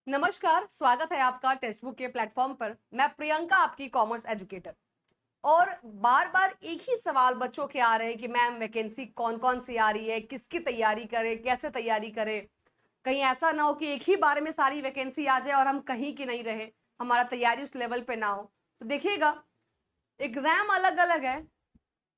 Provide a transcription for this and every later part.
नमस्कार, स्वागत है आपका टेक्स्ट बुक के प्लेटफॉर्म पर। मैं प्रियंका, आपकी कॉमर्स एजुकेटर। और बार बार एक ही सवाल बच्चों के आ रहे हैं कि मैम वैकेंसी कौन कौन सी आ रही है, किसकी तैयारी करें, कैसे तैयारी करें। कहीं ऐसा ना हो कि एक ही बार में सारी वैकेंसी आ जाए और हम कहीं के नहीं रहे, हमारा तैयारी उस लेवल पे ना हो। तो देखिएगा, एग्जाम अलग अलग है,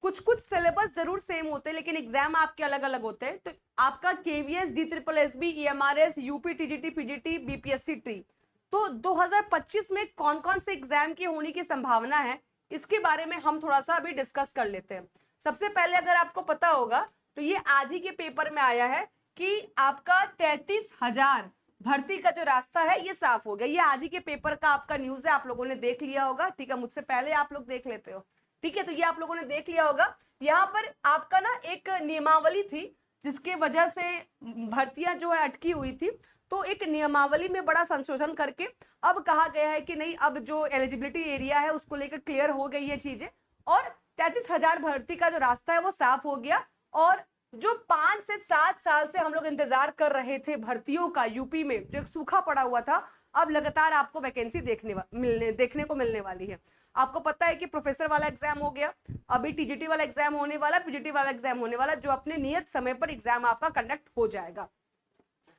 कुछ कुछ सिलेबस जरूर सेम होते हैं लेकिन एग्जाम आपके अलग अलग होते हैं। तो आपका KVS, DSSB, EMRS, UP, TGT, PGT, BPSC tree, तो 2025 में कौन कौन से एग्जाम की होने की संभावना है, इसके बारे में हम थोड़ा सा अभी डिस्कस कर लेते हैं। सबसे पहले अगर आपको पता होगा तो ये आज ही के पेपर में आया है कि आपका 33,000 भर्ती का जो रास्ता है ये साफ हो गया। ये आज ही के पेपर का आपका न्यूज है, आप लोगों ने देख लिया होगा। ठीक है, मुझसे पहले आप लोग देख लेते हो। ठीक है, तो ये आप लोगों ने देख लिया होगा। यहाँ पर आपका ना एक नियमावली थी जिसके वजह से भर्तियां जो है अटकी हुई थी। तो एक नियमावली में बड़ा संशोधन करके अब कहा गया है कि नहीं, अब जो एलिजिबिलिटी एरिया है उसको लेकर क्लियर हो गई है चीजें, और 33,000 भर्ती का जो रास्ता है वो साफ हो गया। और जो 5 से 7 साल से हम लोग इंतजार कर रहे थे भर्तियों का, यूपी में जो एक सूखा पड़ा हुआ था, अब लगातार आपको वैकेंसी देखने को मिलने वाली है। आपको पता है कि प्रोफेसर वाला एग्जाम हो गया, अभी टीजीटी वाला एग्जाम होने वाला, पीजीटी वाला एग्जाम होने वाला, जो अपने नियत समय पर एग्जाम आपका कंडक्ट हो जाएगा।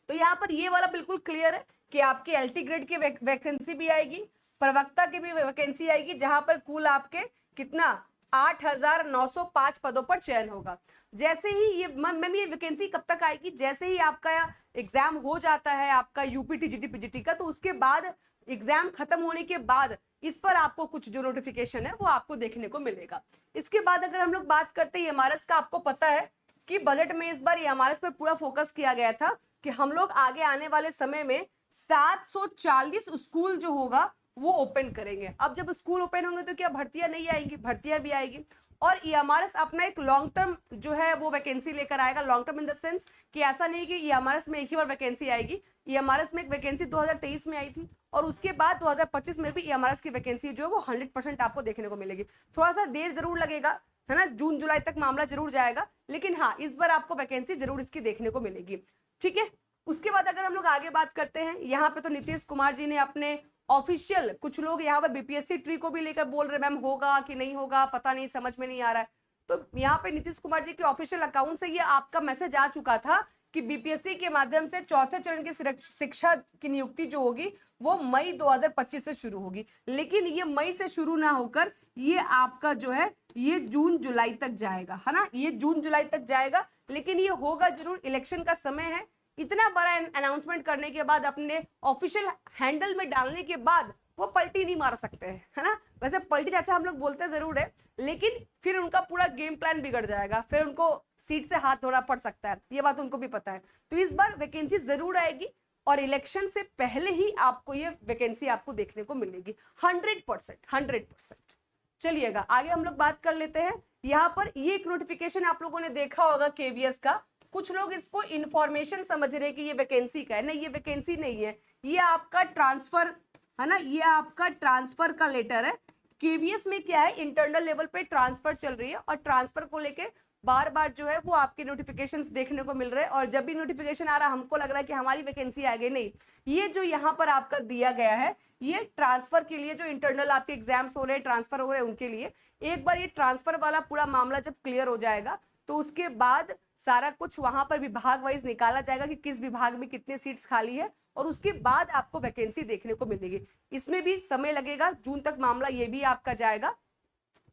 तो यहाँ पर ये वाला बिल्कुल क्लियर है कि आपके एलटी ग्रेड की वैकेंसी भी आएगी, प्रवक्ता की भी वैकेंसी आएगी, जहां पर कुल आपके कितना 8,905 पदों पर चयन होगा। जैसे ही ये मैम, ये वैकेंसी कब तक आएगी? जैसे ही आपका एग्जाम हो जाता है आपका यूपी, टीजीटी, पीजीटी का, तो उसके बाद एग्जाम खत्म होने के बाद इस पर आपको कुछ जो नोटिफिकेशन है वो आपको देखने को मिलेगा। इसके बाद अगर हम लोग बात करते हैं एमआरएस का, आपको पता है कि बजट में इस बार एमआरएस पर पूरा फोकस किया गया था कि हम लोग आगे आने वाले समय में 740 स्कूल जो होगा वो ओपन करेंगे। अब जब स्कूल ओपन होंगे तो क्या भर्तियां नहीं आएंगी? भर्तियां भी आएगी। और ईएमआरएस अपना एक लॉन्ग टर्म जो है वो वैकेंसी लेकर आएगा। Long term in the sense कि ऐसा नहीं कि ईएमआरएस में एक ही बार वैकेंसी आएगी। ईएमआरएस में एक वैकेंसी 2023 में आई थी और उसके बाद 2025 में भी ईएमआरएस की वैकेंसी जो है वो 100% आपको देखने को मिलेगी। थोड़ा सा देर जरूर लगेगा, है ना, जून जुलाई तक मामला जरूर जाएगा, लेकिन हाँ, इस बार आपको वैकेंसी जरूर इसकी देखने को मिलेगी। ठीक है, उसके बाद अगर हम लोग आगे बात करते हैं, यहाँ पे तो नीतीश कुमार जी ने अपने ऑफिशियल, कुछ लोग यहाँ पर बीपीएससी ट्री को भी लेकर बोल रहे मैम होगा कि नहीं होगा, पता नहीं, समझ में नहीं आ रहा है। तो यहाँ पे नीतीश कुमार जी के ऑफिशियल अकाउंट से ये आपका मैसेज आ चुका था कि बीपीएससी के माध्यम से चौथे चरण की शिक्षा की नियुक्ति जो होगी वो मई 2025 से शुरू होगी। लेकिन ये मई से शुरू ना होकर ये आपका जो है ये जून जुलाई तक जाएगा, है ना, ये जून जुलाई तक जाएगा। लेकिन ये होगा जरूर, इलेक्शन का समय है। इतना बड़ा अनाउंसमेंट करने के बाद, अपने ऑफिशियल हैंडल में डालने के बाद वो पलटी नहीं मार सकते हैं, है ना। वैसे पलटी चाचा हम लोग बोलते जरूर है, लेकिन फिर उनका पूरा गेम प्लान बिगड़ जाएगा, फिर उनको सीट से हाथ धोना पड़ सकता है, ये बात उनको भी पता है। तो इस बार वैकेंसी जरूर आएगी और इलेक्शन से पहले ही आपको ये वैकेंसी आपको देखने को मिलेगी 100%। चलिएगा आगे हम लोग बात कर लेते हैं। यहाँ पर ये एक नोटिफिकेशन आप लोगों ने देखा होगा केवीएस का। कुछ लोग इसको इंफॉर्मेशन समझ रहे कि ये वैकेंसी का है। नहीं, ये वैकेंसी नहीं है, ये आपका ट्रांसफर है ना, ये आपका ट्रांसफर का लेटर है। केवीएस में क्या है, इंटरनल लेवल पे ट्रांसफर चल रही है और ट्रांसफर को लेके बार बार जो है वो आपके नोटिफिकेशंस देखने को मिल रहे हैं। और जब भी नोटिफिकेशन आ रहा है हमको लग रहा है कि हमारी वैकेंसी आ गई, नहीं, ये जो यहाँ पर आपका दिया गया है ये ट्रांसफर के लिए, जो इंटरनल आपके एग्जाम्स हो रहे हैं, ट्रांसफर हो रहे हैं उनके लिए। एक बार ये ट्रांसफर वाला पूरा मामला जब क्लियर हो जाएगा तो उसके बाद सारा कुछ वहां पर विभाग वाइज निकाला जाएगा कि किस विभाग में कितने सीट्स खाली है, और उसके बाद आपको वैकेंसी देखने को मिलेगी। इसमें भी समय लगेगा, जून तक मामला ये भी आपका जाएगा,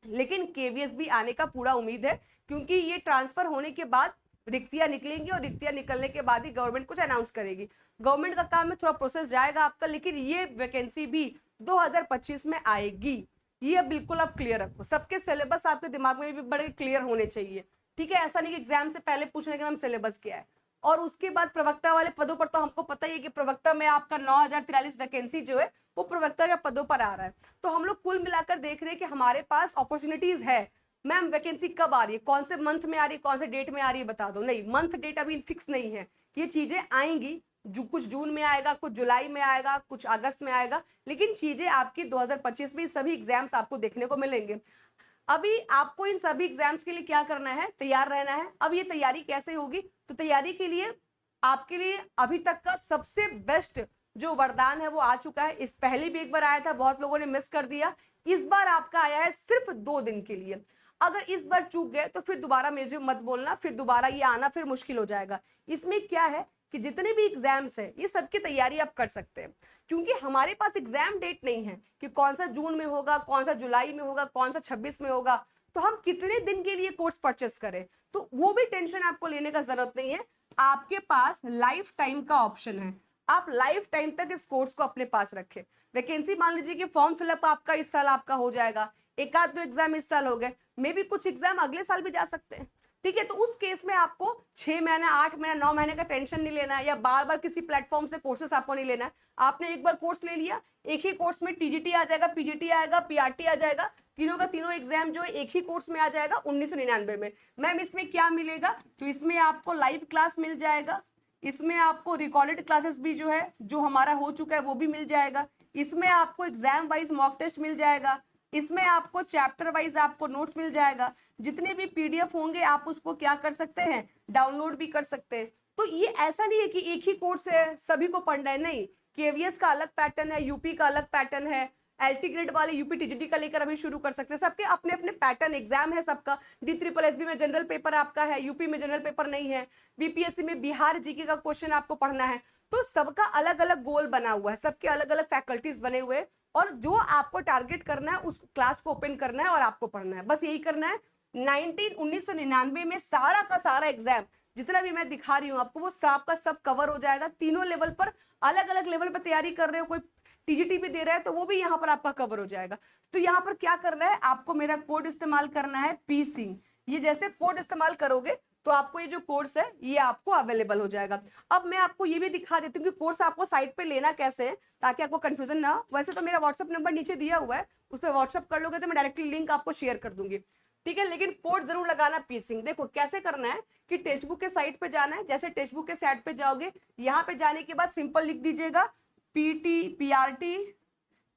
लेकिन केवीएस भी आने का पूरा उम्मीद है, क्योंकि ये ट्रांसफर होने के बाद रिक्तियां निकलेंगी और रिक्तियां निकलने के बाद ही गवर्नमेंट कुछ अनाउंस करेगी। गवर्नमेंट का काम में थोड़ा प्रोसेस जाएगा आपका, लेकिन ये वैकेंसी भी 2025 में आएगी। ये बिल्कुल आप क्लियर रखो, सबके सिलेबस आपके दिमाग में भी बड़े क्लियर होने चाहिए। ठीक है, ऐसा नहीं कि एग्जाम से पहले पूछने के मैम सिलेबस क्या है। और उसके बाद प्रवक्ता वाले पदों पर तो हमको पता ही है कि प्रवक्ता में आपका 9,043 वैकेंसी जो है वो प्रवक्ता के पदों पर आ रहा है। तो हम लोग कुल मिलाकर देख रहे हैं कि हमारे पास अपॉर्चुनिटीज है। मैम वैकेंसी कब आ रही है, कौन से मंथ में आ रही है, कौन से डेट में आ रही है, बता दो। नहीं, मंथ डेट अभी फिक्स नहीं है, ये चीजें आएंगी, जो कुछ जून में आएगा, कुछ जुलाई में आएगा, कुछ अगस्त में आएगा, लेकिन चीजें आपकी 2025 में सभी एग्जाम्स आपको देखने को मिलेंगे। अभी आपको इन सभी एग्जाम्स के लिए क्या करना है, तैयार रहना है। अब ये तैयारी कैसे होगी, तो तैयारी के लिए आपके लिए अभी तक का सबसे बेस्ट जो वरदान है वो आ चुका है। इस पहले भी एक बार आया था, बहुत लोगों ने मिस कर दिया। इस बार आपका आया है सिर्फ 2 दिन के लिए। अगर इस बार चूक गए तो फिर दोबारा मुझे मत बोलना, फिर दोबारा ये आना फिर मुश्किल हो जाएगा। इसमें क्या है कि जितने भी एग्जाम्स है ये सबकी तैयारी आप कर सकते हैं, क्योंकि हमारे पास एग्जाम डेट नहीं है कि कौन सा जून में होगा, कौन सा जुलाई में होगा, कौन सा 26 में होगा, तो हम कितने दिन के लिए कोर्स परचेस करें, तो वो भी टेंशन आपको लेने का जरूरत नहीं है। आपके पास लाइफ टाइम का ऑप्शन है, आप लाइफ टाइम तक इस कोर्स को अपने पास रखें। वैकेंसी मान लीजिए कि फॉर्म फिलअप आपका इस साल आपका हो जाएगा, एक आध 2 एग्जाम इस साल हो गए, मे भी कुछ एग्जाम अगले साल भी जा सकते हैं, ठीक है। तो उस केस में आपको 6 महीना, 8 महीना, 9 महीने का टेंशन नहीं लेना है, या बार बार किसी प्लेटफॉर्म से कोर्सेस आपको नहीं लेना है। आपने एक बार कोर्स ले लिया, एक ही कोर्स में टीजीटी आ जाएगा, पीजीटी आएगा, पीआरटी आ जाएगा, तीनों का तीनों एग्जाम जो है एक ही कोर्स में आ जाएगा 1999 में। मैम इसमें क्या मिलेगा, तो इसमें आपको लाइव क्लास मिल जाएगा, इसमें आपको रिकॉर्डेड क्लासेस भी जो है जो हमारा हो चुका है वो भी मिल जाएगा, इसमें आपको एग्जाम वाइज मॉक टेस्ट मिल जाएगा, इसमें आपको चैप्टर वाइज आपको नोट्स मिल जाएगा, जितने भी पीडीएफ होंगे आप उसको क्या कर सकते हैं, डाउनलोड भी कर सकते हैं। तो ये ऐसा नहीं है कि एक ही कोर्स है सभी को पढ़ना है, नहीं, केवीएस का अलग पैटर्न है, यूपी का अलग पैटर्न है, एलटी ग्रेड वाले यूपी टीजीटी का लेकर अभी शुरू कर सकते हैं, सबके अपने अपने पैटर्न एग्जाम है सबका। DSSB में जनरल पेपर आपका है, यूपी में जनरल पेपर नहीं है, बीपीएससी में बिहार जीके का क्वेश्चन आपको पढ़ना है, तो सबका अलग अलग गोल बना हुआ है, सबके अलग अलग फैकल्टीज बने हुए, और जो आपको टारगेट करना है उस क्लास को ओपन करना है और आपको पढ़ना है, बस यही करना है। 1999 में सारा का सारा एग्जाम जितना भी मैं दिखा रही हूँ आपको वो सब का सब कवर हो जाएगा, तीनों लेवल पर, अलग अलग लेवल पर तैयारी कर रहे हो, कोई टीजीटी भी दे रहा है तो वो भी यहाँ पर आपका कवर हो जाएगा। तो यहाँ पर क्या करना है, आपको मेरा कोड इस्तेमाल करना है PSING। ये जैसे कोड इस्तेमाल करोगे तो आपको ये जो कोर्स है ये आपको अवेलेबल हो जाएगा। अब मैं आपको ये भी दिखा देती हूँ कि कोर्स आपको साइट पे लेना कैसे है, ताकि आपको कंफ्यूजन ना हो। वैसे तो मेरा व्हाट्सअप नंबर नीचे दिया हुआ है, उस पर व्हाट्सअप कर लोगे तो मैं डायरेक्टली लिंक आपको शेयर कर दूंगी, ठीक है। लेकिन कोड जरूर लगाना PSING। देखो कैसे करना है कि टेक्स्ट बुक के साइट पे जाना है, जैसे टेक्स्ट बुक के साइट पे जाओगे, यहाँ पे जाने के बाद सिंपल लिख दीजिएगा PT PRT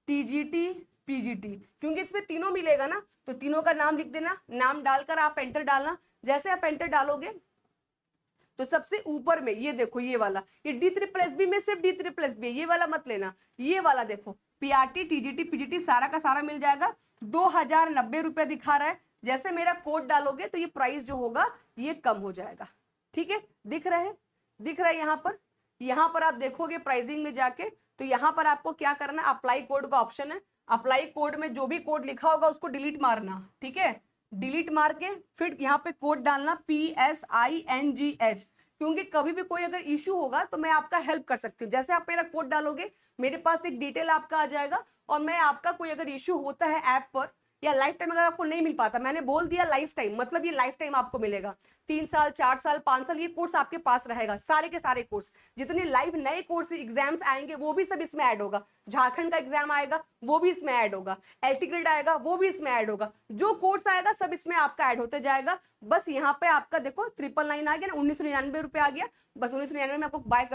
TGT PGT, क्योंकि इसमें तीनों मिलेगा ना, तो तीनों का नाम लिख देना, नाम डालकर आप एंटर डालना। जैसे आप एंटर डालोगे तो सबसे ऊपर में ये देखो, ये वाला, ये DSSB में सिर्फ DSSB है, ये वाला मत लेना, ये वाला देखो PRT TGT PGT सारा का सारा मिल जाएगा। 2090 रुपये दिखा रहा है। जैसे मेरा कोड डालोगे तो ये प्राइस जो होगा ये कम हो जाएगा, ठीक है। दिख रहा है यहाँ पर आप देखोगे प्राइसिंग में जाके, तो यहाँ पर आपको क्या करना है, अप्लाई कोड का ऑप्शन है, अप्लाई कोड में जो भी कोड लिखा होगा उसको डिलीट मारना, ठीक है। डिलीट मार के फिर यहाँ पे कोड डालना PSINGH, क्योंकि कभी भी कोई अगर इश्यू होगा तो मैं आपका हेल्प कर सकती हूँ। जैसे आप मेरा कोड डालोगे मेरे पास एक डिटेल आपका आ जाएगा, और मैं आपका कोई अगर इश्यू होता है ऐप पर या लाइफ टाइम अगर आपको नहीं मिल पाता, मैंने बोल दिया लाइफ टाइम, मतलब ये लाइफ टाइम आपको मिलेगा, 3 साल 4 साल 5 साल ये कोर्स आपके पास रहेगा, सारे के सारे कोर्स, जितने लाइव नए कोर्स एग्जाम्स आएंगे वो भी सब इसमें ऐड होगा, झारखंड का एग्जाम आएगा वो भी इसमें ऐड होगा, एलटी ग्रेड आएगा वो भी इसमें ऐड होगा, जो कोर्स आएगा सब इसमें आपका ऐड होते जाएगा। बस यहाँ पे आपका देखो 999 आ गया ना, 1999 रुपये आ गया, बस 1999 में आपको बाय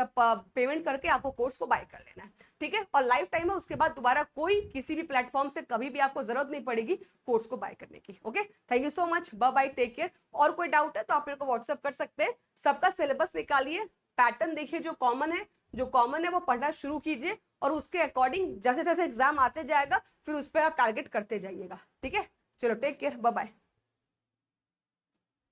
पेमेंट करके आपको कोर्स को बाय कर लेना है, ठीक है। और लाइफ टाइम है, उसके बाद दोबारा कोई किसी भी प्लेटफॉर्म से कभी भी आपको जरूरत नहीं पड़ेगी कोर्स को बाय करने की। Okay, thank you so much, bye bye, take care. और कोई डाउट है तो आप मेरे को व्हाट्सअप कर सकते हैं। सबका सिलेबस निकालिए, पैटर्न देखिए, जो कॉमन है वो पढ़ना शुरू कीजिए, और उसके अकॉर्डिंग जैसे जैसे एग्जाम आते जाएगा फिर उस पर आप टारगेट करते जाइएगा, ठीक है। चलो टेक केयर, बाय बाय।